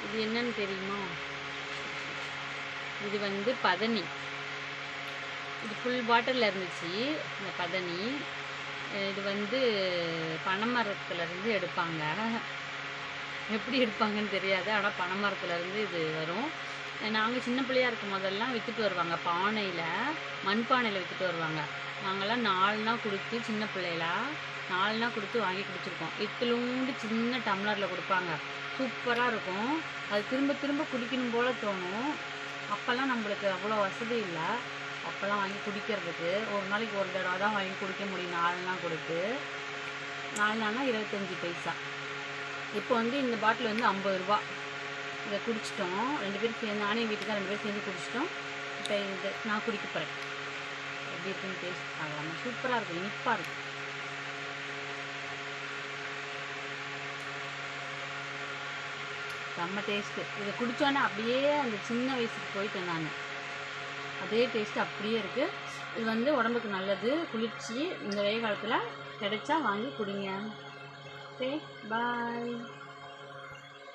இது என்னன்னு தெரியுமா? இது வந்து பதனி. இது ஃபுல் பாட்டிலில் இருந்துச்சு இந்த பதனி. இது வந்து பனைமரத்துலேருந்து எடுப்பாங்க. எப்படி எடுப்பாங்கன்னு தெரியாது. ஆனால் பனைமரத்துலேருந்து இது வரும். நாங்கள் சின்ன பிள்ளையா இருக்கும் போதெல்லாம் விற்றுட்டு வருவாங்க. பானையில், மண்பானையில் விற்றுட்டு வருவாங்க. நாங்கள்லாம் 4 நாள் கொடுத்து சின்ன பிள்ளைகளா 4 நாள் கொடுத்து வாங்கி குடிச்சிருக்கோம். இத்திலூண்டு சின்ன டம்ளரில் கொடுப்பாங்க. சூப்பராக இருக்கும். அது திரும்ப திரும்ப குடிக்கணும் போல் தோணும். அப்போல்லாம் நம்மளுக்கு அவ்வளோ வசதி இல்லை. அப்போல்லாம் வாங்கி குடிக்கிறதுக்கு ஒரு நாளைக்கு ஒரு தடவை தான் வாங்கி குடிக்க முடியும். 4 நாள் கொடுத்து 4 நாள்னா 25 பைசா. இப்போ வந்து இந்த பாட்டில் வந்து 50 ரூபா. இதை குடிச்சிட்டோம் 2 பேரும் சேர்ந்து. நானே வீட்டுக்கு 2 பேரும் சேர்ந்து குடிச்சிட்டோம். இப்போ இது நான் குடிக்க போகிறேன். எப்படி இருக்குன்னு டேஸ்ட் பார்க்கலாமா? சூப்பராக இருக்கும், இனிப்பாக இருக்கும். செம்ம டேஸ்ட்டு. இதை குடித்தோன்னே அப்படியே அந்த சின்ன வயசுக்கு போயிட்டேன் நான். அதே டேஸ்ட்டு அப்படியே இருக்குது. இது வந்து உடம்புக்கு நல்லது, குளிர்ச்சி. இந்த வெயில் காலத்தில் கிடைச்சா வாங்கி குடிங்க. ஓகே, பாய்.